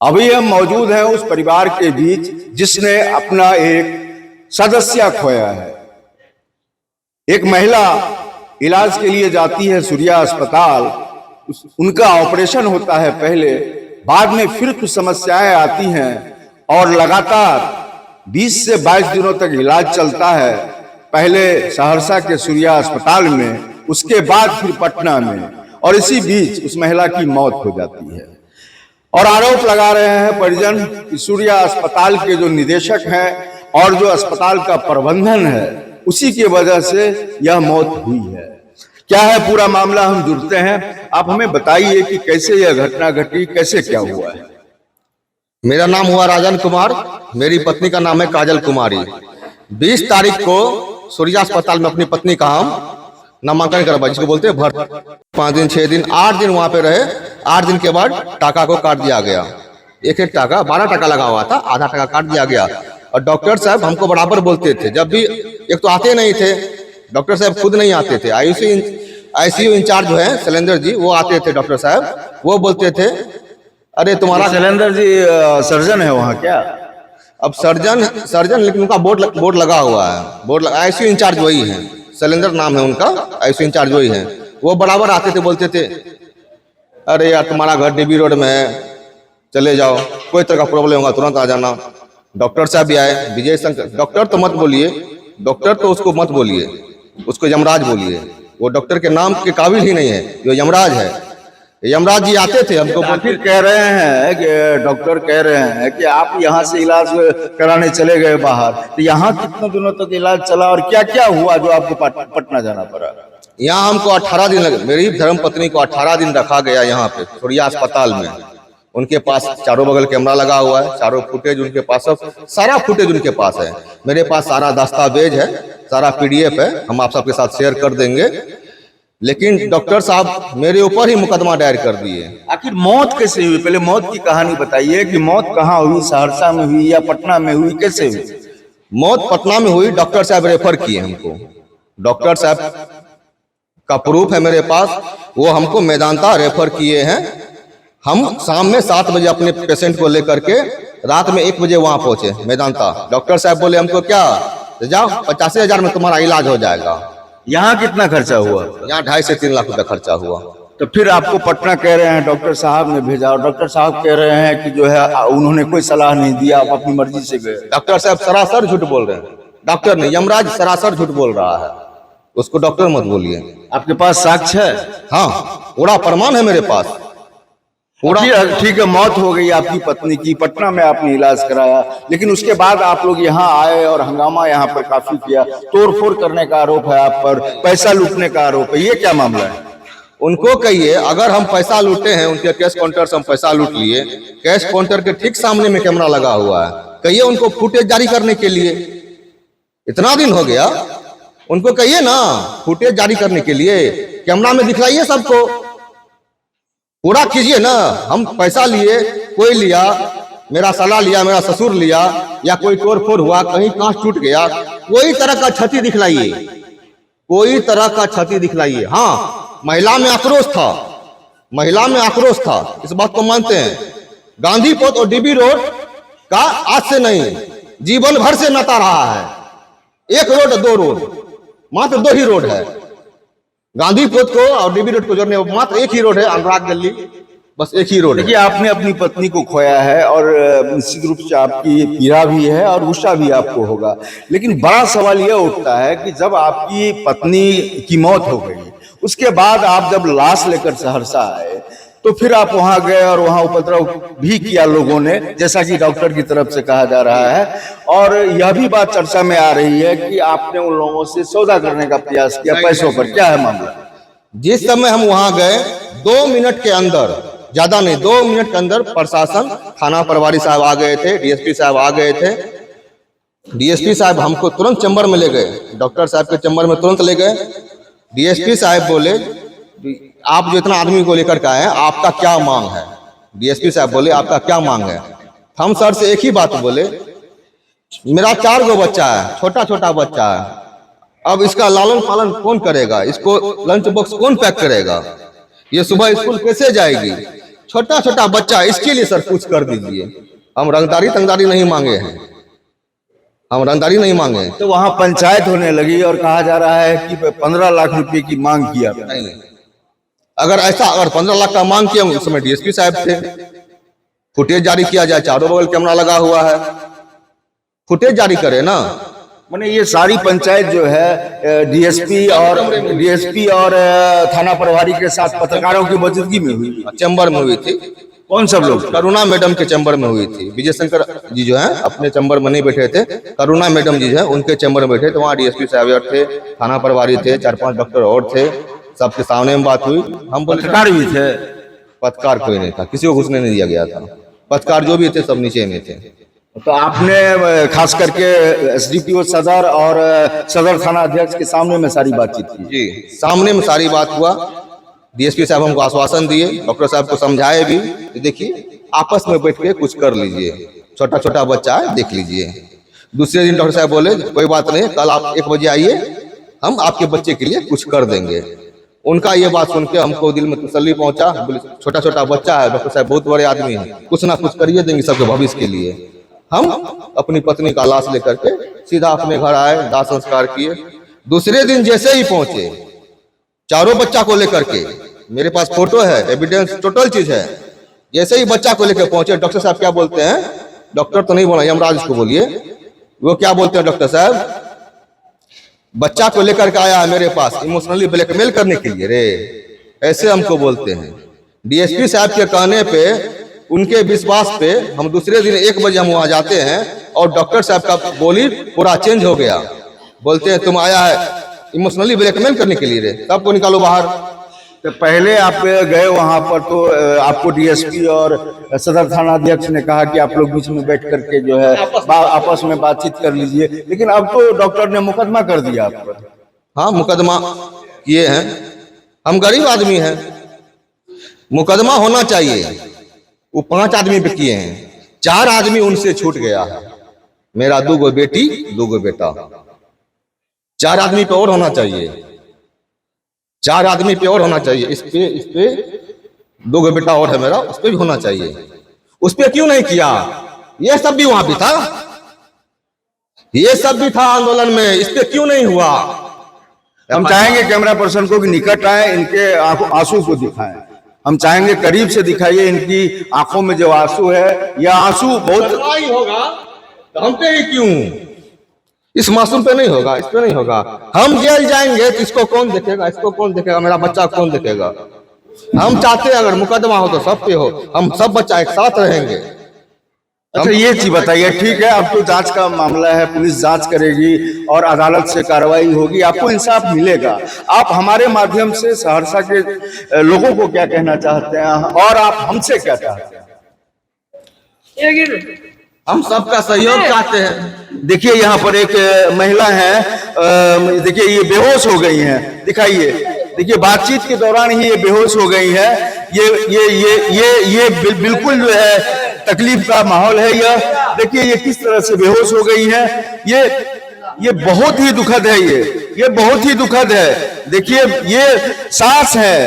अभी हम मौजूद हैं उस परिवार के बीच जिसने अपना एक सदस्य खोया है। एक महिला इलाज के लिए जाती है सूर्या अस्पताल, उनका ऑपरेशन होता है पहले, बाद में फिर कुछ समस्याएं आती हैं और लगातार 20 से 22 दिनों तक इलाज चलता है। पहले सहरसा के सूर्या अस्पताल में, उसके बाद फिर पटना में, और इसी बीच उस महिला की मौत हो जाती है। और आरोप लगा रहे हैं परिजन कि सूर्या अस्पताल के जो निदेशक हैं और जो अस्पताल का प्रबंधन है, उसी की वजह से यह मौत हुई है। क्या है पूरा मामला, हम जुड़ते हैं। आप हमें बताइए कि कैसे यह घटना घटी, कैसे क्या हुआ है। मेरा नाम हुआ राजन कुमार, मेरी पत्नी का नाम है काजल कुमारी। 20 तारीख को सूर्या अस्पताल में अपनी पत्नी का हम नामांकन करवाया, जिसको बोलते हैं भर्ती। 5 दिन 6 दिन 8 दिन वहां पे रहे। 8 दिन के बाद टाका को काट दिया गया। एक टाका 12 टाका लगा हुआ था, आधा टाका काट दिया गया। और डॉक्टर साहब हमको बराबर बोलते थे, जब भी एक तो आते नहीं थे, डॉक्टर साहब खुद नहीं आते थे। आईसीयू इंचार्ज जो है शैलेंद्र जी, वो आते थे। डॉक्टर साहब वो बोलते थे, अरे तुम्हारा शैलेंद्र जी सर्जन है वहाँ क्या? अब सर्जन लेकिन उनका बोर्ड लगा हुआ है। आईसीयू इंचार्ज वही है, शैलेंद्र नाम है उनका, आईसीयू इंचार्ज वही है। वो बराबर आते थे, बोलते थे अरे यार तुम्हारा घर डीबी रोड में है, चले जाओ, कोई तरह का प्रॉब्लम होगा तुरंत आ जाना। डॉक्टर साहब भी आए, विजय शंकर। डॉक्टर तो मत बोलिए, डॉक्टर तो उसको मत बोलिए, उसको यमराज बोलिए। वो डॉक्टर के नाम के काबिल ही नहीं है, जो यमराज है। यमराज जी आते थे हमको। आखिर कह रहे हैं कि डॉक्टर कह रहे हैं कि आप यहाँ से इलाज कराने चले गए बाहर, तो यहाँ कितने दिनों तक इलाज चला और क्या क्या हुआ जो आपको पटना जाना पड़ा? यहाँ हमको 18 दिन लगे। मेरी धर्म पत्नी को 18 दिन रखा गया यहाँ पे सूर्या अस्पताल में। उनके पास चारों बगल कैमरा लगा हुआ है, चारों फुटेज उनके पास, सब सारा फुटेज उनके पास है। मेरे पास सारा दस्तावेज है, सारा पीडीएफ है, हम आप सबके साथ शेयर कर देंगे। लेकिन डॉक्टर साहब मेरे ऊपर ही मुकदमा दायर कर दिए। आखिर मौत कैसे हुई? पहले मौत की कहानी बताइए कि मौत कहाँ हुई, सहरसा में हुई या पटना में हुई, कैसे हुई? मौत पटना में हुई। डॉक्टर साहब रेफर किए हमको। डॉक्टर साहब का प्रूफ है मेरे पास, वो हमको मेदांता रेफर किए हैं। हम शाम में 7 बजे अपने पेशेंट को लेकर के रात में 1 बजे वहां पहुंचे मेदांता। डॉक्टर साहब बोले हमको क्या, जाओ 85,000 में तुम्हारा इलाज हो जाएगा। यहाँ कितना खर्चा हुआ? यहाँ 2.5 से 3 लाख रुपया खर्चा हुआ। तो फिर आपको पटना कह रहे हैं डॉक्टर साहब ने भेजा, और डॉक्टर साहब कह रहे हैं कि जो है उन्होंने कोई सलाह नहीं दिया, आप अपनी मर्जी से गए। डॉक्टर साहब सरासर झूठ बोल रहे हैं। डॉक्टर नहीं, यमराज सरासर झूठ बोल रहा है, उसको डॉक्टर मत बोलिए। आपके पास साक्ष्य है? हाँ, पूरा प्रमाण है मेरे पास पूरा। ठीक है, मौत हो गई आपकी पत्नी की, पटना में आपने इलाज कराया, लेकिन उसके बाद आप लोग यहाँ आए और हंगामा यहाँ पर काफी किया। तोड़फोड़ करने का आरोप है आप पर, पैसा लूटने का आरोप है, ये क्या मामला है? उनको कहिए अगर हम पैसा लूटे हैं, उनके कैश काउंटर से हम पैसा लूट लिए, कैश काउंटर के ठीक सामने में कैमरा लगा हुआ है, कहिए उनको फुटेज जारी करने के लिए। इतना दिन हो गया, उनको कहिए ना फुटेज जारी करने के लिए, कैमरा में दिखलाइए सबको, पूरा कीजिए ना। हम पैसा लिए, कोई लिया, मेरा साला लिया, मेरा ससुर लिया, या कोई तोड़फोड़ हुआ, कहीं कांच टूट गया, कोई तरह का क्षति दिखलाइए, कोई तरह का क्षति दिखलाइए। हाँ, महिला में आक्रोश था, महिला में आक्रोश था, इस बात को मानते हैं। गांधी पथ और डीबी रोड का आज से नहीं, जीवन भर से नाता रहा है। 1 रोड 2 रोड, मात्र 2 ही रोड है। गांधी पथ को और डीबी रोड को जोड़ने मात्र 1 ही रोड है, अनुराग गली, बस 1 ही रोड है। देखिए, आपने अपनी पत्नी को खोया है और निश्चित रूप से आपकी पीड़ा भी है और गुस्सा भी आपको होगा, लेकिन बड़ा सवाल यह उठता है कि जब आपकी पत्नी की मौत हो गई, उसके बाद आप जब लाश लेकर सहरसा आए, तो फिर आप वहां गए और वहां उपद्रव भी किया लोगों ने, जैसा कि डॉक्टर की तरफ से कहा जा रहा है। और यह भी बात चर्चा में आ रही है कि आपने उन लोगों से सौदा करने का प्रयास किया पैसों पर, क्या है मामला? जिस समय हम वहां गए 2 मिनट के अंदर, ज्यादा नहीं 2 मिनट के अंदर प्रशासन, थाना प्रभारी साहब आ गए थे, डीएसपी साहब आ गए थे। डीएसपी साहब हमको तुरंत चैम्बर में ले गए, डॉक्टर साहब के चैम्बर में तुरंत ले गए। डीएसपी साहब बोले आप जो इतना आदमी को लेकर के आए हैं, आपका क्या मांग है? डीएसपी साहब बोले आपका क्या मांग है? हम सर से एक ही बात बोले, मेरा 4 गो बच्चा है, छोटा छोटा बच्चा है, अब इसका लालन पालन कौन करेगा? इसको लंच बॉक्स कौन पैक करेगा? ये सुबह स्कूल कैसे जाएगी? छोटा छोटा बच्चा, इसके लिए सर कुछ कर दीजिए। हम रंगदारी नहीं मांगे हैं, हम रंगदारी नहीं मांगे हैं। तो वहां पंचायत होने लगी और कहा जा रहा है कि 15 लाख रुपए की मांग किया। नहीं, अगर 15 लाख का मांग किया, उस समय डीएसपी साहब थे। फुटेज जारी किया जाए, चारों बगल कैमरा लगा हुआ है, फुटेज जारी करे ना। माने ये सारी पंचायत जो है डीएसपी और थाना प्रभारी के साथ पत्रकारों की मौजूदगी में हुई, चैम्बर में हुई थी। कौन सब लोग? करुणा मैडम के चैम्बर में हुई थी। विजय शंकर जी जो हैं अपने चैम्बर में नहीं बैठे थे, करुणा मैडम जी जो है उनके चैम्बर में बैठे थे। वहाँ डीएसपी साहब थे, थाना प्रभारी थे, 4-5 डॉक्टर और थे, सबके सामने में बात हुई। हम बोले पत्रकार भी थे? पत्रकार कोई नहीं था, किसी को घुसने नहीं दिया गया था। पत्रकार जो भी थे सब नीचे में थे। तो आपने खास करके एसडीपीओ सदर और सदर थाना अध्यक्ष के सामने में सारी बातचीत की? जी, सामने में सारी बात हुआ। डीएसपी साहब हमको आश्वासन दिए, डॉक्टर साहब को समझाए भी, देखिए आपस में बैठ के कुछ कर लीजिए, छोटा छोटा बच्चा है देख लीजिए। दूसरे दिन डॉक्टर साहब बोले कोई बात नहीं, कल आप 1 बजे आइए, हम आपके बच्चे के लिए कुछ कर देंगे। उनका ये बात सुन के हमको दिल में तसल्ली पहुंचा। बोले छोटा छोटा बच्चा है, डॉक्टर साहब बहुत बड़े आदमी हैं, कुछ ना कुछ करिए देंगे सबके भविष्य के लिए। हम अपनी पत्नी का लाश लेकर के सीधा अपने घर आए, दाह संस्कार किए। दूसरे दिन जैसे ही पहुंचे, चारों बच्चा को लेकर के, मेरे पास फोटो है, एविडेंस टोटल चीज है। जैसे ही बच्चा को लेकर पहुंचे, डॉक्टर साहब क्या बोलते हैं, डॉक्टर तो नहीं बोला, यमराज को बोलिए, वो क्या बोलते हैं डॉक्टर साहब, बच्चा को लेकर के आया है मेरे पास इमोशनली ब्लैकमेल करने के लिए रे, ऐसे हमको बोलते हैं। डीएसपी साहब के कहने पे, उनके विश्वास पे हम दूसरे दिन 1 बजे हम वहां जाते हैं और डॉक्टर साहब का बोली पूरा चेंज हो गया। बोलते हैं तुम आया है इमोशनली ब्लैकमेल करने के लिए रे, सबको निकालो बाहर। तो पहले आप गए वहां पर तो आपको डीएसपी और सदर थाना अध्यक्ष ने कहा कि आप लोग बीच में बैठ करके जो है आपस में बातचीत कर लीजिए, लेकिन अब तो डॉक्टर ने मुकदमा कर दिया आप पर। हाँ, मुकदमा किए हैं, हम गरीब आदमी हैं, मुकदमा होना चाहिए। वो 5 आदमी पे किए हैं, 4 आदमी उनसे छूट गया है। मेरा 2 गो बेटी 2 गो बेटा, 4 आदमी पे और होना चाहिए, 4 आदमी पे और होना चाहिए। इस पे 2 गो बेटा और है मेरा, उस पे भी होना चाहिए। उस पे क्यों नहीं किया? ये सब भी वहां भी था, ये सब भी था आंदोलन में, इस पे क्यों नहीं हुआ? हम चाहेंगे कैमरा पर्सन को कि निकट आए, इनके आंसू को दिखाएं। हम चाहेंगे करीब से दिखाइए, इनकी आंखों में जो आंसू है, यह आंसू बहुत ही होगा तो हम पे ही क्यों? इस मासूम पे नहीं होगा, इस पे नहीं होगा। हम जेल जाएंगे तो इसको कौन देखेगा, इसको कौन देखेगा, मेरा बच्चा कौन देखेगा? हम चाहते हैं अगर मुकदमा हो तो सब पे हो, हम सब बच्चा एक साथ रहेंगे। अच्छा ये चीज बताइए, ठीक है अब तो जांच का मामला है, पुलिस जांच करेगी और अदालत से कार्रवाई होगी, आपको इंसाफ मिलेगा। आप हमारे माध्यम से सहरसा के लोगों को क्या कहना चाहते हैं और आप हमसे क्या चाहते हैं? हम सबका सहयोग चाहते हैं। देखिए यहाँ पर एक महिला है, देखिए ये बेहोश हो गई हैं, दिखाइए, देखिए बातचीत के दौरान ही ये बेहोश हो गई है। ये बिल्कुल जो है तकलीफ का माहौल है। यह देखिए ये किस तरह से बेहोश हो गई है। ये बहुत ही दुखद है, ये बहुत ही दुखद है। देखिए ये सांस है,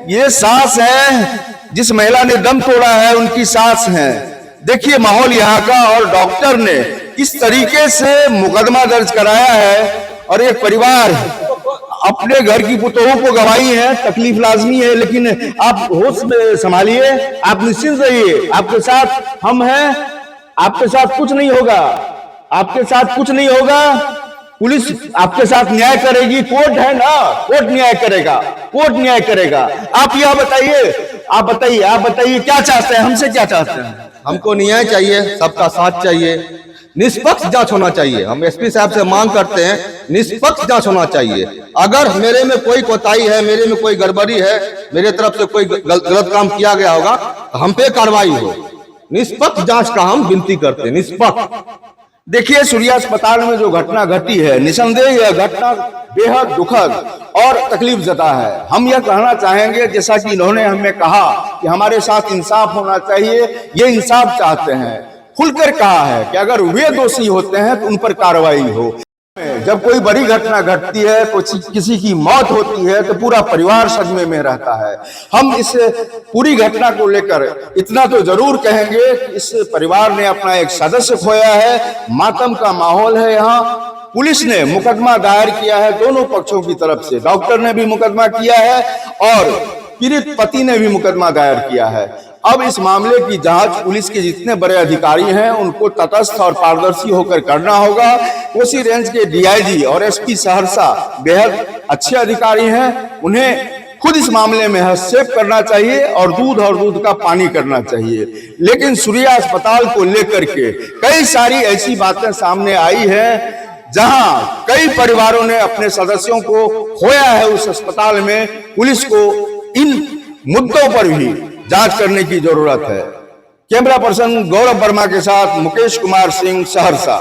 ये सांस है, जिस महिला ने दम तोड़ा है उनकी सांस है। देखिए माहौल यहाँ का, और डॉक्टर ने किस तरीके से मुकदमा दर्ज कराया है, और एक परिवार अपने घर की पुतोहू को गवाही है, तकलीफ लाजमी है, लेकिन आप होश में संभालिए, आप निश्चिंत रहिए, आपके साथ हम हैं, आपके साथ कुछ नहीं होगा, आपके साथ कुछ नहीं होगा। पुलिस आपके साथ न्याय करेगी, कोर्ट है ना, कोर्ट न्याय करेगा, कोर्ट न्याय करेगा। आप यह बताइए, आप बताइए क्या चाहते हैं, हमसे क्या चाहते हैं? हमको न्याय चाहिए, सबका साथ चाहिए, निष्पक्ष जांच होना चाहिए। हम एसपी साहब से मांग करते हैं, निष्पक्ष जांच होना चाहिए। अगर मेरे में कोई कोताही है, मेरे में कोई गड़बड़ी है, मेरे तरफ से कोई गलत काम किया गया होगा, तो हम पे कार्रवाई हो। निष्पक्ष जांच का हम विनती करते हैं, निष्पक्ष। देखिए सूर्या अस्पताल में जो घटना घटी है, निसंदेह यह घटना बेहद दुखद और तकलीफ जता है। हम यह कहना चाहेंगे, जैसा कि इन्होंने हमें कहा कि हमारे साथ इंसाफ होना चाहिए, ये इंसाफ चाहते हैं, खुलकर कहा है कि अगर वे दोषी होते हैं तो उन पर कार्रवाई हो। जब कोई बड़ी घटना घटती है, किसी की मौत होती है, तो पूरा परिवार सदमे में रहता है। हम इस पूरी घटना को लेकर इतना तो जरूर कहेंगे कि इस परिवार ने अपना एक सदस्य खोया है, मातम का माहौल है। यहाँ पुलिस ने मुकदमा दायर किया है दोनों पक्षों की तरफ से। डॉक्टर ने भी मुकदमा किया है और पीड़ित पति ने भी मुकदमा दायर किया है। अब इस मामले की जांच पुलिस के जितने बड़े अधिकारी हैं उनको तटस्थ और पारदर्शी होकर करना होगा। कोसी रेंज के डीआईजी और एसपी सहरसा बेहद अच्छे अधिकारी हैं, उन्हें खुद इस मामले में हस्तक्षेप करना चाहिए और दूध का पानी करना चाहिए। लेकिन सूर्या अस्पताल को लेकर के कई सारी ऐसी बातें सामने आई हैं जहां कई परिवारों ने अपने सदस्यों को खोया है उस अस्पताल में। पुलिस को इन मुद्दों पर भी जांच करने की जरूरत है। कैमरा पर्सन गौरव वर्मा के साथ मुकेश कुमार सिंह, सहरसा।